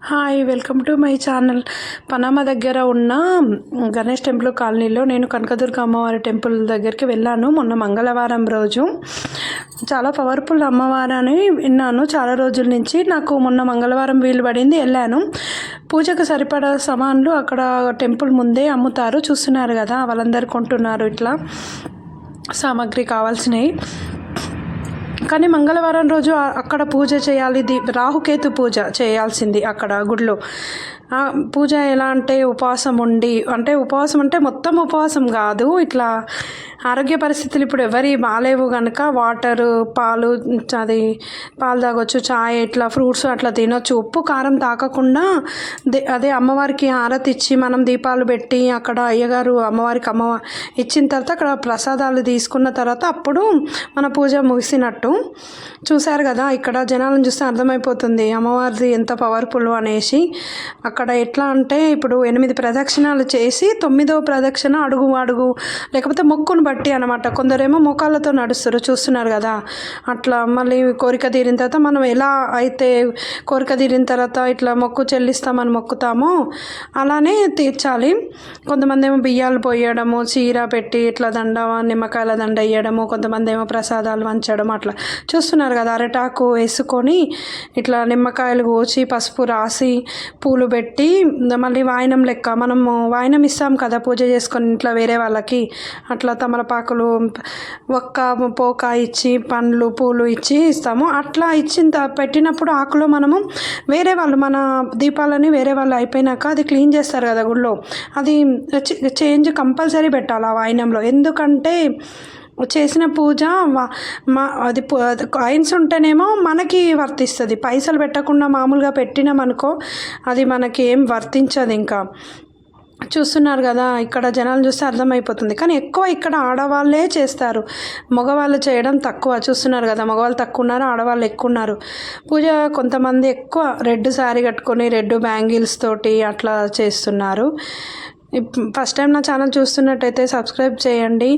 Hi welcome to my channel. Panama దగ్గర ఉన్న Ganesh temple కాలనీలో నేను కనకదుర్గ అమ్మవారి టెంపుల్ దగ్గరికి వెళ్ళాను మొన్న మంగళవారం రోజు. చాలా పవర్ఫుల్ అమ్మవారు అని విన్నాను చాలా రోజుల నుంచి. నాకు మొన్న మంగళవారం వీలు పడింది, వెళ్ళాను. పూజకు సరిపడా సామాన్లు అక్కడ టెంపుల్ ముందే అమ్ముతారు, చూస్తున్నారు కదా. వాళ్ళందరూ కొంటున్నారు ఇట్లా సామాగ్రి కావాల్సినవి. కానీ మంగళవారం రోజు అక్కడ పూజ చేయాలి, రాహుకేతు పూజ చేయాల్సింది అక్కడ గుడిలో. పూజ ఎలా అంటే ఉపవాసం ఉండి, ఉపవాసం అంటే మొత్తం ఉపవాసం కాదు, ఇట్లా ఆరోగ్య పరిస్థితులు ఇప్పుడు ఎవరి బాగాలేవు కనుక వాటరు, పాలు, అది పాలు తాగొచ్చు, చాయ్, ఇట్లా ఫ్రూట్స్ అట్లా తినొచ్చు. ఉప్పు కారం తాకకుండా అదే అమ్మవారికి హారతి ఇచ్చి మనం దీపాలు పెట్టి అక్కడ అయ్యగారు అమ్మవారికి ఇచ్చిన తర్వాత అక్కడ ప్రసాదాలు తీసుకున్న తర్వాత అప్పుడు మన పూజ ముగిసినట్టు. చూశారు కదా, ఇక్కడ జనాలను చూస్తే అర్థమైపోతుంది అమ్మవారిది ఎంత పవర్ఫుల్ అనేసి. అక్కడ ఎట్లా అంటే ఇప్పుడు 8 ప్రదక్షిణాలు చేసి 9వ ప్రదక్షిణ అడుగు అడుగు లేకపోతే మొక్కును బట్టి అనమాట. కొందరేమో మోకాళ్ళతో నడుస్తారు, చూస్తున్నారు కదా. అట్లా మళ్ళీ కోరిక తీరిన తర్వాత మనం ఎలా అయితే కోరిక తీరిన తర్వాత ఇట్లా మొక్కు చెల్లిస్తామని మొక్కుతామో అలానే తీర్చాలి. కొంతమంది ఏమో బియ్యాలు పోయడము, చీర పెట్టి ఇట్లా దండ, నిమ్మకాయల దండ వేయడము, కొంతమంది ఏమో ప్రసాదాలు వంచడం, అట్లా చూస్తున్నారు కదా. అరటాకు వేసుకొని ఇట్లా నిమ్మకాయలు కోసి పసుపు రాసి పూలు పెట్టి మళ్ళీ వాయనం లెక్క మనము వాయనం ఇస్తాం కదా పూజ చేసుకొని ఇంట్లో వేరే వాళ్ళకి. అట్లా తమలపాకులు, ఒక్క పోక ఇచ్చి పండ్లు పూలు ఇచ్చి ఇస్తాము. అట్లా పెట్టినప్పుడు ఆకులో మనము వేరే వాళ్ళు మన దీపాలని వేరే వాళ్ళు అయిపోయినాక అది క్లీన్ చేస్తారు కదా గుళ్ళో, అది చేంజ్ కంపల్సరీ పెట్టాలి ఆ వాయనంలో. ఎందుకంటే చేసిన పూజ అది కాయిన్స్ ఉంటేనేమో మనకి వర్తిస్తుంది. పైసలు పెట్టకుండా మామూలుగా పెట్టినామనుకో అది మనకి ఏం వర్తించదు. ఇంకా చూస్తున్నారు కదా, ఇక్కడ జనాలు చూస్తే అర్థమైపోతుంది. కానీ ఎక్కువ ఇక్కడ ఆడవాళ్ళే చేస్తారు, మగవాళ్ళు చేయడం తక్కువ. చూస్తున్నారు కదా, మగవాళ్ళు తక్కువ ఉన్నారు, ఆడవాళ్ళు ఎక్కువ ఉన్నారు. పూజ కొంతమంది ఎక్కువ రెడ్ శారీ కట్టుకొని రెడ్ బ్యాంగిల్స్ తోటి అట్లా చేస్తున్నారు. ఫస్ట్ టైం నా ఛానల్ చూస్తున్నట్టయితే సబ్స్క్రైబ్ చేయండి,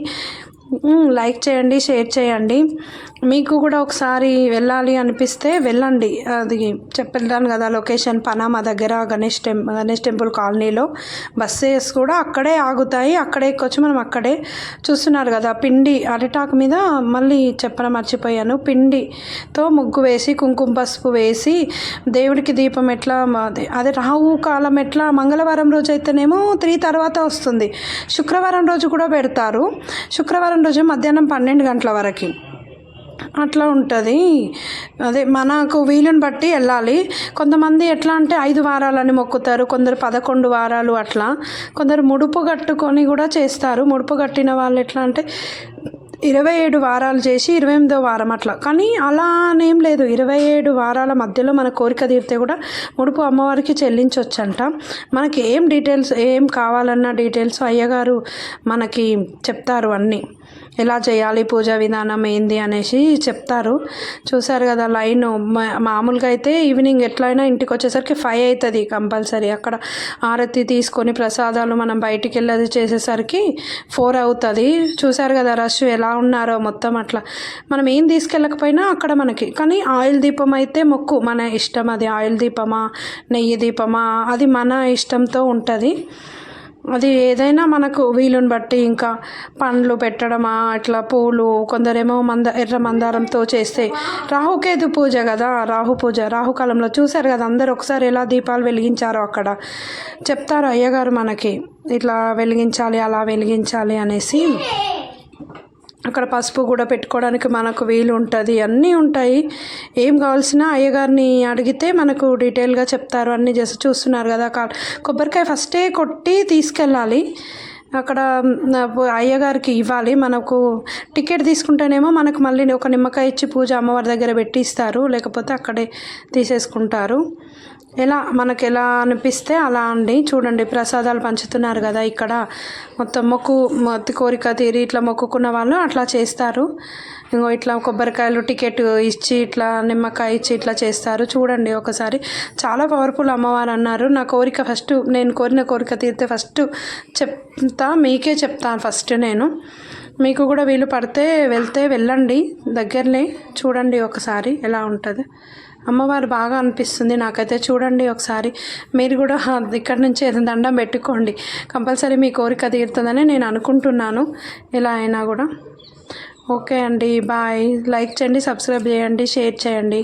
లైక్ చేయండి, షేర్ చేయండి. మీకు కూడా ఒకసారి వెళ్ళాలి అనిపిస్తే వెళ్ళండి. అది చెప్పాను కదా, లొకేషన్ పనామా దగ్గర గణేష్ టెంపుల్ కాలనీలో. బస్సెస్ కూడా అక్కడే ఆగుతాయి, అక్కడే ఎక్కొచ్చి మనం అక్కడే. చూస్తున్నారు కదా, పిండి అరిటాకు మీద మళ్ళీ చెప్పడం మర్చిపోయాను, పిండితో ముగ్గు వేసి కుంకుమ పసుపు వేసి దేవుడికి దీపం ఎట్లా అదే రాహు కాలం ఎట్లా మంగళవారం రోజు అయితేనేమో 3 తర్వాత వస్తుంది, శుక్రవారం రోజు కూడా పెడతారు. శుక్రవారం రోజు మధ్యాహ్నం 12 గంటల వరకు అట్లా ఉంటుంది. అదే మనకు వీలుని బట్టి వెళ్ళాలి. కొంతమంది ఎట్లా అంటే 5 వారాలని మొక్కుతారు, కొందరు 11 వారాలు అట్లా, కొందరు ముడుపు కట్టుకొని కూడా చేస్తారు. ముడుపు కట్టిన వాళ్ళు ఎట్లా అంటే 27 వారాలు చేసి 28వ వారం అట్లా. కానీ అలా అనేం లేదు, 27 వారాల మధ్యలో మన కోరిక తీరితే కూడా ముడుపు అమ్మవారికి చెల్లించవచ్చంట. మనకి ఏం డీటెయిల్స్ ఏం కావాలన్న డీటెయిల్స్ అయ్యగారు మనకి చెప్తారు, అన్నీ ఎలా చేయాలి, పూజా విధానం ఏంది అనేసి చెప్తారు. చూశారు కదా లైన్. మామూలుగా అయితే ఈవినింగ్ ఎట్లయినా ఇంటికి వచ్చేసరికి 5 అవుతుంది కంపల్సరీ. అక్కడ ఆరతి తీసుకొని ప్రసాదాలు మనం బయటికి వెళ్ళి చేసేసరికి 4 అవుతుంది. చూశారు కదా రష్ ఎలా ఉన్నారో మొత్తం. అట్లా మనం ఏం తీసుకెళ్ళకపోయినా అక్కడ మనకి. కానీ ఆయిల్ దీపం అయితే మొక్కు మన ఇష్టం, అది ఆయిల్ దీపమా నెయ్యి దీపమా అది మన ఇష్టంతో ఉంటుంది. అది ఏదైనా మనకు వీలుని బట్టి. ఇంకా పండ్లు పెట్టడమా, ఇట్లా పూలు, కొందరేమో ఎర్ర మందారంతో చేస్తే రాహుకేతు పూజ కదా, రాహు పూజ రాహుకాలంలో. చూశారు కదా అందరు ఒకసారి ఎలా దీపాలు వెలిగించారో అక్కడ చెప్తారు అయ్యగారు మనకి, ఇట్లా వెలిగించాలి అలా వెలిగించాలి అనేసి. అక్కడ పసుపు కూడా పెట్టుకోవడానికి మనకు వీలు ఉంటుంది, అన్నీ ఉంటాయి. ఏం కావాల్సిన అయ్యగారిని అడిగితే మనకు డీటెయిల్గా చెప్తారు, అన్నీ చేసి. చూస్తున్నారు కదా, కొబ్బరికాయ ఫస్టే కొట్టి తీసుకెళ్ళాలి, అక్కడ అయ్యగారికి ఇవ్వాలి. మనకు టికెట్ తీసుకుంటేనేమో మనకు మళ్ళీ ఒక నిమ్మకాయ ఇచ్చి పూజ అమ్మవారి దగ్గర పెట్టి ఇస్తారు, లేకపోతే అక్కడే తీసేసుకుంటారు. మనకు ఎలా అనిపిస్తే అలా అండి. చూడండి ప్రసాదాలు పంచుతున్నారు కదా, ఇక్కడ మొత్తం మొత్తం కోరిక తీరి ఇట్లా మొక్కుకున్న వాళ్ళు అట్లా చేస్తారు. ఇంకో ఇట్లా కొబ్బరికాయలు టికెట్ ఇచ్చి ఇట్లా నిమ్మకాయ ఇచ్చి ఇట్లా చేస్తారు. చూడండి ఒకసారి, చాలా పవర్ఫుల్ అమ్మవారు అన్నారు. నా కోరిక ఫస్ట్, నేను కోరిన కోరిక తీరితే ఫస్ట్ మీకే చెప్తాను ఫస్ట్ నేను. మీకు కూడా వీలు పడితే వెళ్ళండి, దగ్గరనే చూడండి ఒకసారి ఎలా ఉంటుంది. అమ్మవారు బాగా అనిపిస్తుంది నాకైతే. చూడండి ఒకసారి మీరు కూడా ఇక్కడ నుంచి దండం పెట్టుకోండి, కంపల్సరీ మీ కోరిక తీరుతుందని నేను అనుకుంటున్నాను. ఎలా అయినా కూడా ఓకే అండి, బాయ్. లైక్ చేయండి, సబ్స్క్రైబ్ చేయండి, షేర్ చేయండి.